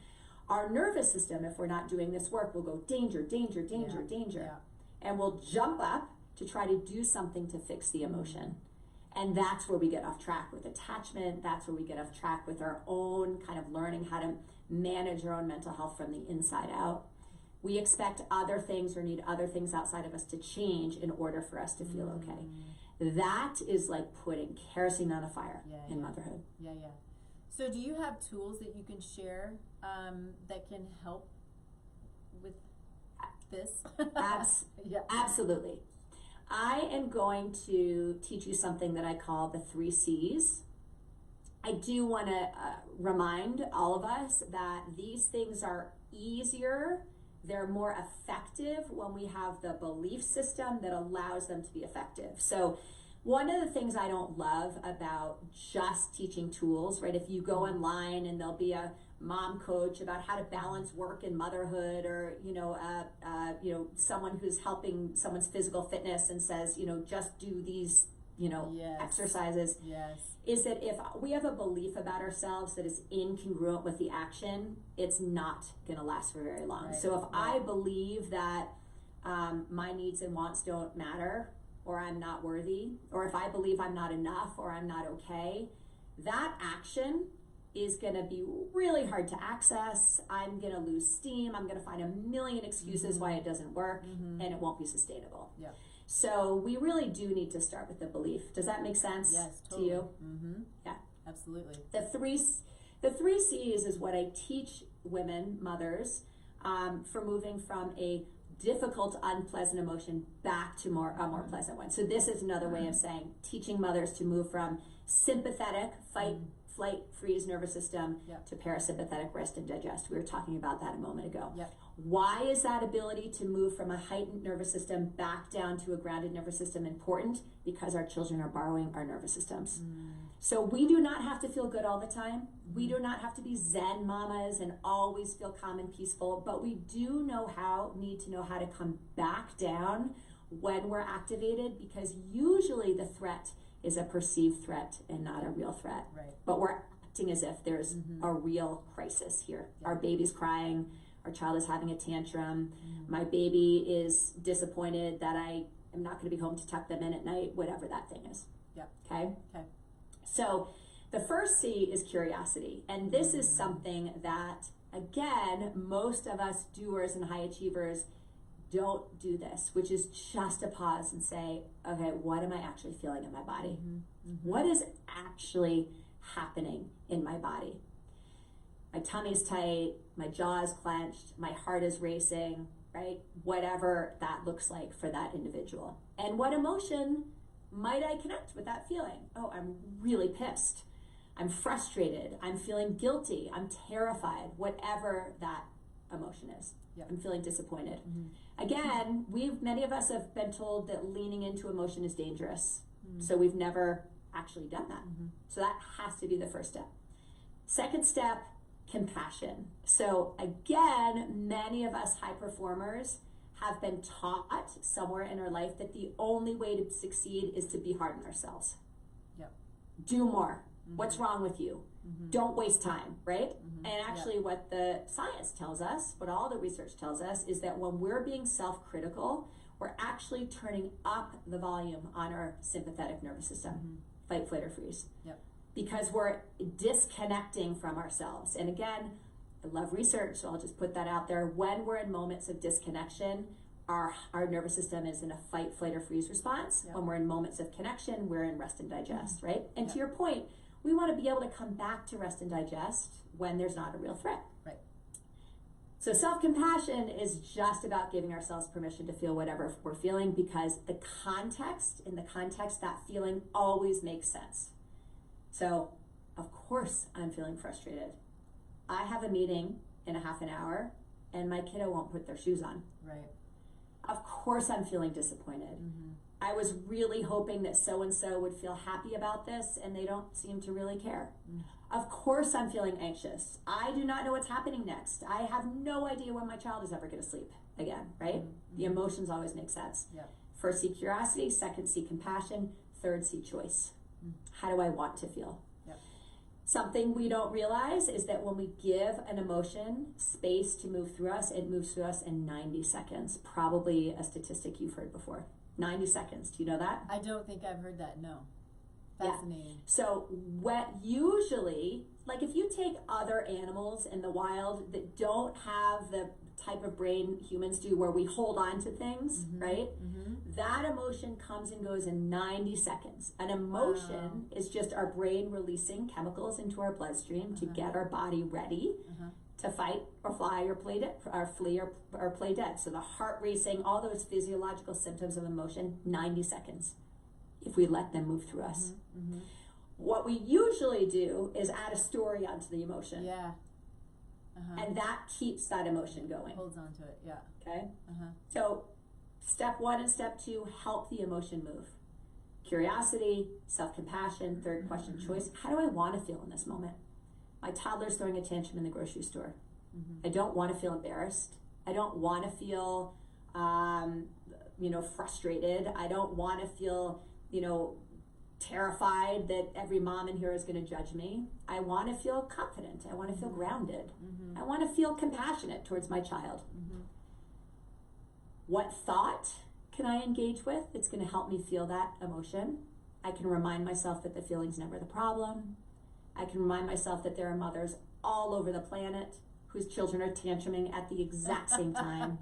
our nervous system, if we're not doing this work, will go danger, danger, danger, danger. And we'll jump up to try to do something to fix the emotion. And that's where we get off track with attachment. That's where we get off track with our own kind of learning how to manage our own mental health from the inside out. We expect other things or need other things outside of us to change in order for us to feel okay. That is like putting kerosene on a fire in motherhood. So do you have tools that you can share that can help with this? Absolutely. I am going to teach you something that I call the 3 C's. I do want to remind all of us that these things are easier, they're more effective when we have the belief system that allows them to be effective. So one of the things I don't love about just teaching tools, right? If you go online and there'll be a mom coach about how to balance work and motherhood, or someone who's helping someone's physical fitness and says, just do these Yes. exercises. Yes. Is that if we have a belief about ourselves that is incongruent with the action, it's not going to last for very long. Right. So if I believe that my needs and wants don't matter, or I'm not worthy, or if I believe I'm not enough, or I'm not okay, that action is going to be really hard to access. I'm going to lose steam. I'm going to find a million excuses why it doesn't work, and it won't be sustainable. Yeah. So we really do need to start with the belief. Does that make sense? Yes, totally. To you? Mm-hmm. Yeah. Absolutely. The three C's is what I teach women, mothers, for moving from a difficult, unpleasant emotion back to a more pleasant one. So this is another way of saying teaching mothers to move from sympathetic, fight, flight, freeze nervous system to parasympathetic, rest and digest. We were talking about that a moment ago. Yep. Why is that ability to move from a heightened nervous system back down to a grounded nervous system important? Because our children are borrowing our nervous systems. So we do not have to feel good all the time. We do not have to be Zen mamas and always feel calm and peaceful, but we do need to know how to come back down when we're activated, because usually the threat is a perceived threat and not a real threat. Right. But we're acting as if there's a real crisis here. Yeah. Our baby's crying, our child is having a tantrum, my baby is disappointed that I am not going to be home to tuck them in at night, whatever that thing is. Yeah. Okay? Okay. So the first C is curiosity. And this is something that, again, most of us doers and high achievers don't do this, which is just a pause and say, okay, what am I actually feeling in my body? What is actually happening in my body? My tummy's tight, my jaw is clenched, my heart is racing, right? Whatever that looks like for that individual. And what emotion might I connect with that feeling? Oh, I'm really pissed. I'm frustrated. I'm feeling guilty. I'm terrified, whatever that emotion is. Yep. I'm feeling disappointed. Again, many of us have been told that leaning into emotion is dangerous. So we've never actually done that. So that has to be the first step. Second step, compassion. So again, many of us high performers have been taught somewhere in our life that the only way to succeed is to be hard on ourselves. Yep. Do more. What's wrong with you? Don't waste time, right? And actually what the science tells us, what all the research tells us, is that when we're being self-critical, we're actually turning up the volume on our sympathetic nervous system, fight, flight, or freeze. Yep. Because we're disconnecting from ourselves. And again, I love research, so I'll just put that out there. When we're in moments of disconnection, our nervous system is in a fight, flight, or freeze response. Yep. When we're in moments of connection, we're in rest and digest, right? And to your point, we want to be able to come back to rest and digest when there's not a real threat. Right. So self-compassion is just about giving ourselves permission to feel whatever we're feeling, because in the context, that feeling always makes sense. So, of course I'm feeling frustrated. I have a meeting in a half an hour and my kiddo won't put their shoes on. Right. Of course I'm feeling disappointed. I was really hoping that so-and-so would feel happy about this and they don't seem to really care. Of course I'm feeling anxious. I do not know what's happening next. I have no idea when my child is ever going to sleep again, right? The emotions always make sense. Yep. First, see curiosity. Second, see compassion. Third, see choice. How do I want to feel? Yep. Something we don't realize is that when we give an emotion space to move through us, it moves through us in 90 seconds. Probably a statistic you've heard before. 90 seconds. Do you know that? I don't think I've heard that, no. Fascinating. Yeah. So usually, like if you take other animals in the wild that don't have the type of brain humans do where we hold on to things, right? That emotion comes and goes in 90 seconds. An emotion is just our brain releasing chemicals into our bloodstream to get our body ready to fight or fly or play dead, or flee or play dead. So the heart racing, all those physiological symptoms of emotion, 90 seconds, if we let them move through us. What we usually do is add a story onto the emotion. Yeah. And that keeps that emotion going. Holds on to it, yeah. Okay? So step 1 and step 2, help the emotion move. Curiosity, self-compassion, third question, choice. How do I want to feel in this moment? my toddler's throwing a tantrum in the grocery store. I don't want to feel embarrassed. I don't want to feel, frustrated. I don't want to feel, terrified that every mom in here is going to judge me. I want to feel confident. I want to feel grounded. I want to feel compassionate towards my child. What thought can I engage with? It's going to help me feel that emotion. I can remind myself that the feeling's never the problem. I can remind myself that there are mothers all over the planet whose children are tantruming at the exact same time.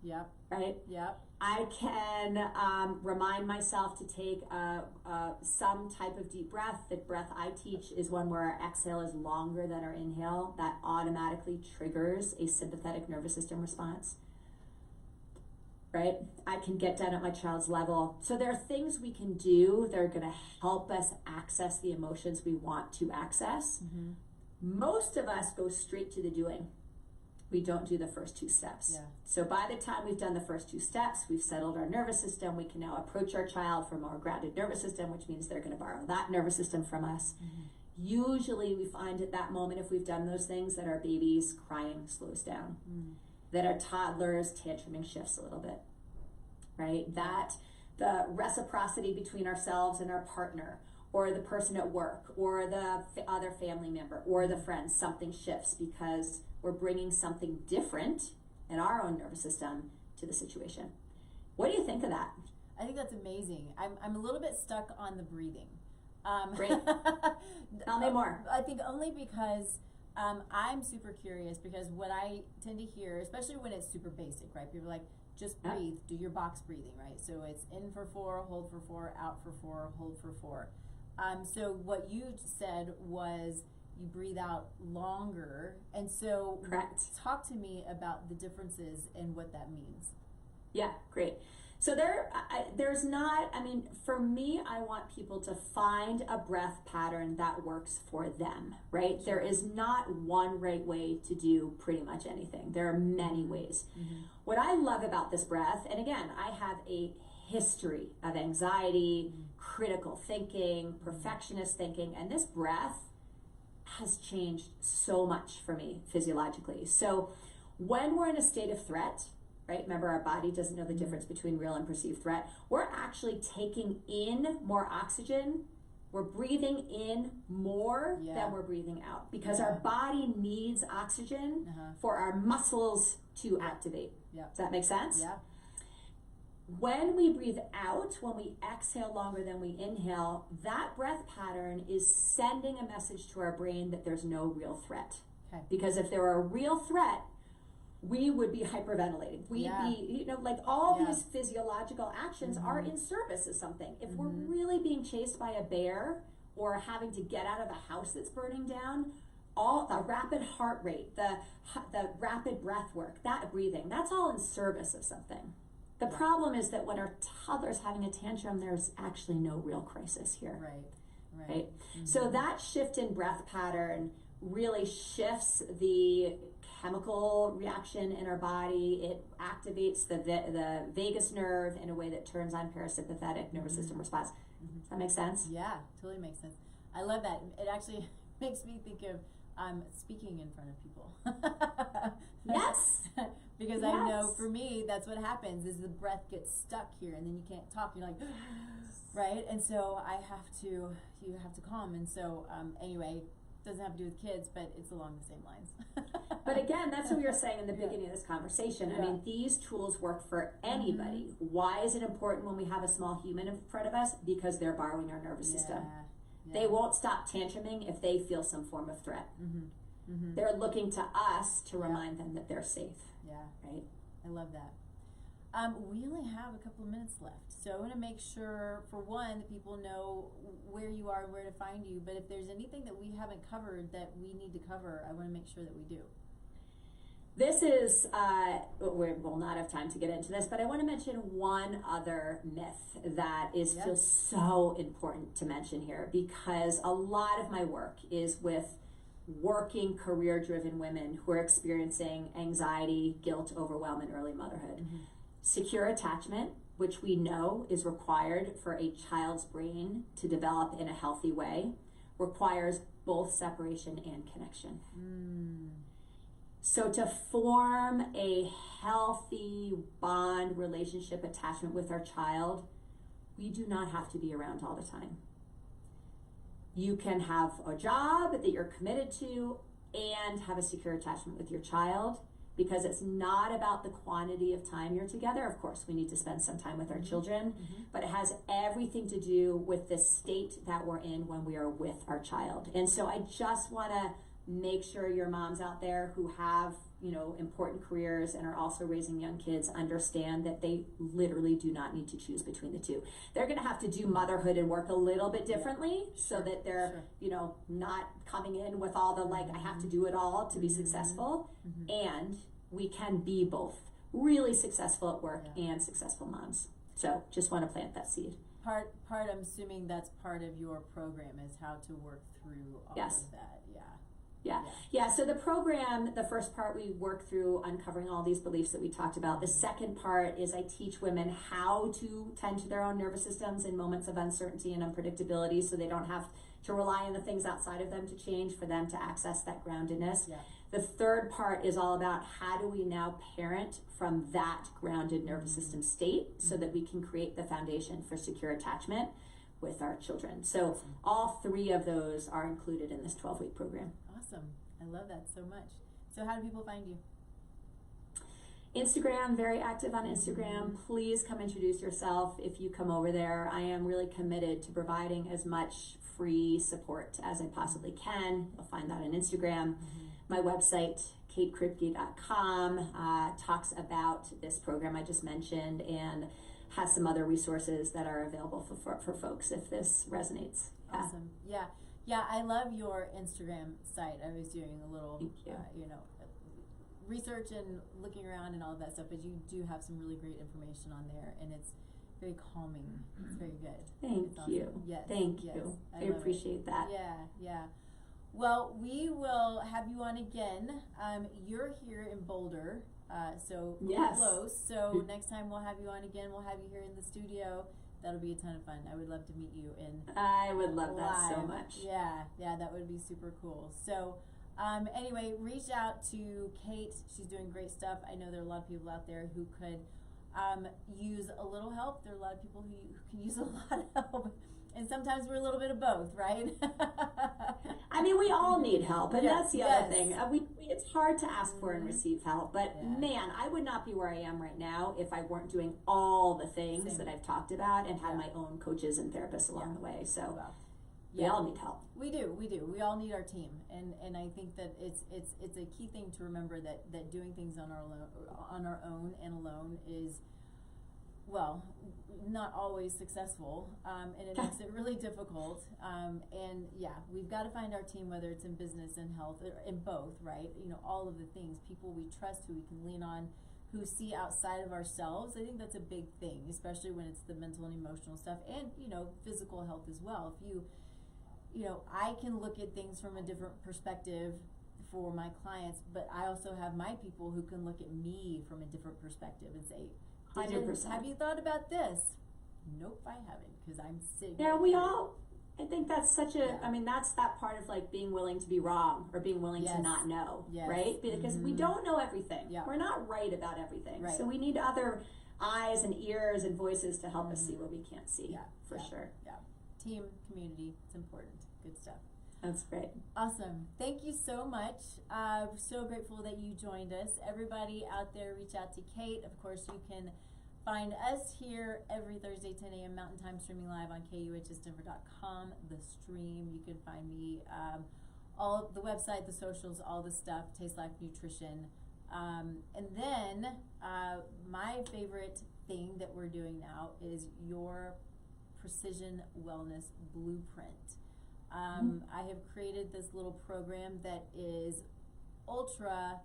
Yep. Right? Yep. I can remind myself to take some type of deep breath. The breath I teach is one where our exhale is longer than our inhale. That automatically triggers a sympathetic nervous system response. Right? I can get down at my child's level. So there are things we can do that are going to help us access the emotions we want to access. Most of us go straight to the doing. We don't do the first two steps. Yeah. So by the time we've done the first two steps, we've settled our nervous system, we can now approach our child from a more grounded nervous system, which means they're going to borrow that nervous system from us. Usually we find at that moment, if we've done those things, that our baby's crying slows down, that our toddler's tantruming shifts a little bit, right? That the reciprocity between ourselves and our partner, or the person at work, or the other family member, or the friend, something shifts because we're bringing something different in our own nervous system to the situation. What do you think of that? I think that's amazing. I'm a little bit stuck on the breathing. Great. Tell me more. I think only because I'm super curious, because what I tend to hear, especially when it's super basic, right? People are like, just breathe, do your box breathing, right? So it's in for 4, hold for 4, out for 4, hold for 4. So what you said was you breathe out longer, and so correct. Talk to me about the differences and what that means. Yeah, great. So there's not, for me, I want people to find a breath pattern that works for them, right? There is not one right way to do pretty much anything. There are many ways. What I love about this breath, and again, I have a history of anxiety, critical thinking, perfectionist thinking, and this breath has changed so much for me physiologically. So when we're in a state of threat, right? Remember, our body doesn't know the difference between real and perceived threat. We're actually taking in more oxygen. We're breathing in more than we're breathing out, because our body needs oxygen for our muscles to activate. Does that make sense? Yeah. When we breathe out, when we exhale longer than we inhale, that breath pattern is sending a message to our brain that there's no real threat. Okay. Because if there were a real threat, we would be hyperventilating. We'd be, all these physiological actions are in service of something. If we're really being chased by a bear or having to get out of a house that's burning down, all the rapid heart rate, the rapid breath work, that breathing, that's all in service of something. The problem is that when our toddler's having a tantrum, there's actually no real crisis here. Right? So that shift in breath pattern really shifts the chemical reaction in our body. It activates the vagus nerve in a way that turns on parasympathetic nervous system response. Does that make sense? Yeah, totally makes sense. I love that. It actually makes me think of speaking in front of people. Yes. Because I know for me, that's what happens, is the breath gets stuck here and then you can't talk. You're like, right? And so you have to calm. And so anyway, doesn't have to do with kids, but it's along the same lines. But again, that's what we were saying in the beginning of this conversation. I mean, these tools work for anybody. Why is it important when we have a small human in front of us? Because they're borrowing our nervous system. They won't stop tantruming if they feel some form of threat. They're looking to us to remind them that they're safe. Right? I love that. We only have a couple of minutes left, so I want to make sure, for one, that people know where you are and where to find you, but if there's anything that we haven't covered that we need to cover, I want to make sure that we do. This is, we'll not have time to get into this, but I want to mention one other myth that feels so important to mention here, because a lot of my work is with working, career-driven women who are experiencing anxiety, guilt, overwhelm, and early motherhood. Secure attachment, which we know is required for a child's brain to develop in a healthy way, requires both separation and connection. So to form a healthy bond, relationship, attachment with our child, we do not have to be around all the time. You can have a job that you're committed to and have a secure attachment with your child, because it's not about the quantity of time you're together. Of course, we need to spend some time with our children, but it has everything to do with the state that we're in when we are with our child. And so I just want to make sure your moms out there who have, you know, important careers and are also raising young kids understand that they literally do not need to choose between the two. They're going to have to do motherhood and work a little bit differently so that they're, you know, not coming in with all the, like, I have to do it all to be successful. And we can be both really successful at work and successful moms. So just want to plant that seed. Part, I'm assuming that's part of your program, is how to work through all of that. Yeah, so the program, the first part, we work through uncovering all these beliefs that we talked about. The second part is I teach women how to tend to their own nervous systems in moments of uncertainty and unpredictability, so they don't have to rely on the things outside of them to change, for them to access that groundedness. The third part is all about how do we now parent from that grounded nervous system state so that we can create the foundation for secure attachment with our children. So all three of those are included in this 12-week program. Awesome. I love that so much. So how do people find you? Instagram, very active on Instagram. Please come introduce yourself if you come over there. I am really committed to providing as much free support as I possibly can. You'll find that on Instagram. My website, katekripke.com, talks about this program I just mentioned and has some other resources that are available for folks if this resonates. Awesome. Yeah, I love your Instagram site. I was doing a little, you know, research and looking around and all of that stuff, but you do have some really great information on there, and it's very calming. It's very good. Thank you. Awesome. Yes. Thank you. I appreciate that. Yeah. Well, we will have you on again. You're here in Boulder, so close. So next time we'll have you on again. We'll have you here in the studio. That'll be a ton of fun. I would love to meet you I would love that so much. Yeah, that would be super cool. So anyway, reach out to Kate. She's doing great stuff. I know there are a lot of people out there who could use a little help. There are a lot of people who can use a lot of help. And sometimes we're a little bit of both, right? I mean, we all need help, and that's the other thing. It's hard to ask for and receive help, but man, I would not be where I am right now if I weren't doing all the things that I've talked about and had my own coaches and therapists along the way. So we all need help. We do. We all need our team, and I think that it's a key thing to remember that doing things on our own and alone is, well, not always successful, and it makes it really difficult. And we've got to find our team, whether it's in business and health, or in both, right? You know, all of the things, people we trust, who we can lean on, who see outside of ourselves. I think that's a big thing, especially when it's the mental and emotional stuff, and, you know, physical health as well. If you know, I can look at things from a different perspective for my clients, but I also have my people who can look at me from a different perspective and say, 100%. Have you thought about this? Nope, I haven't, because I'm sitting. Yeah, I think that's such a, I mean, that's that part of like being willing to be wrong or being willing to not know, right? Because we don't know everything. We're not right about everything. Right. So we need other eyes and ears and voices to help us see what we can't see, for sure. Yeah. Team, community, it's important. Good stuff. That's great. Awesome. Thank you so much. So grateful that you joined us. Everybody out there, reach out to Kate. Of course, you can find us here every Thursday, 10 a.m. Mountain Time, streaming live on kuhsdenver.com, the stream. You can find me, all the website, the socials, all the stuff, Taste Life Nutrition. And then my favorite thing that we're doing now is your Precision Wellness Blueprint. I have created this little program that is ultra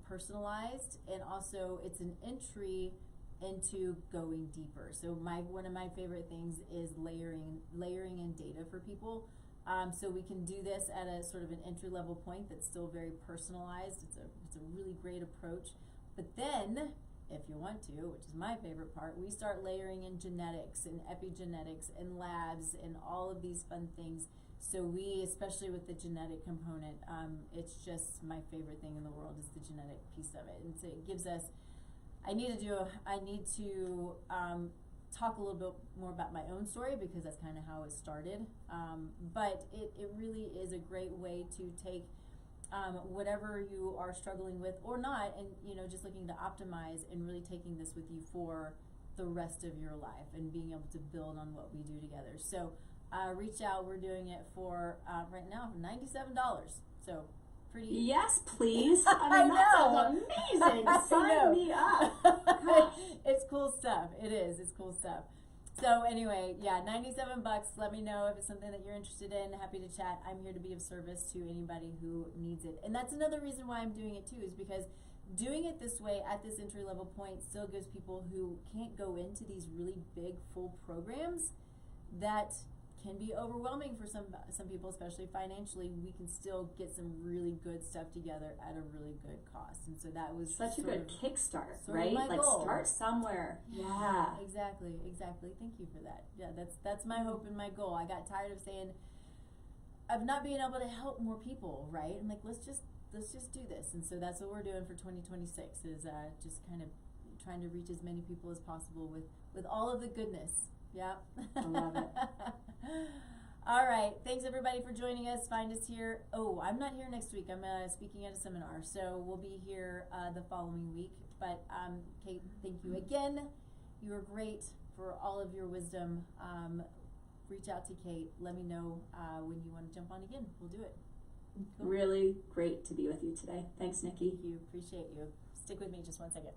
personalized, and also it's an entry into going deeper. So one of my favorite things is layering in data for people. So we can do this at a sort of an entry level point that's still very personalized. It's a really great approach. But then, if you want to, which is my favorite part, we start layering in genetics and epigenetics and labs and all of these fun things, So we, especially with the genetic component, it's just my favorite thing in the world is the genetic piece of it. And so it gives us, I need to talk a little bit more about my own story because that's kind of how it started. But it really is a great way to take whatever you are struggling with or not, and just looking to optimize and really taking this with you for the rest of your life and being able to build on what we do together. So reach out. We're doing it for right now for $97. So pretty. Yes, please. I mean, that sounds amazing. Sign me up. It's cool stuff. It is. It's cool stuff. So anyway, yeah, $97. Let me know if it's something that you're interested in. Happy to chat. I'm here to be of service to anybody who needs it. And that's another reason why I'm doing it too, is because doing it this way at this entry level point still gives people who can't go into these really big full programs that can be overwhelming for some people, especially financially. We can still get some really good stuff together at a really good cost. And so that was such a good kickstart, sort right? of my Like goal. Start somewhere. Yeah. Exactly. Thank you for that. Yeah, that's my hope and my goal. I got tired of not being able to help more people, right? I'm like, let's just do this. And so that's what we're doing for 2026 is just kind of trying to reach as many people as possible with all of the goodness. Yeah. I love it. All right. Thanks everybody for joining us. Find us here. Oh, I'm not here next week. I'm speaking at a seminar, so we'll be here the following week. But Kate, thank you again. You were great for all of your wisdom. Reach out to Kate. Let me know when you want to jump on again. We'll do it. Cool. Really great to be with you today. Thanks, Nikki. Thank you. Appreciate you. Stick with me just one second.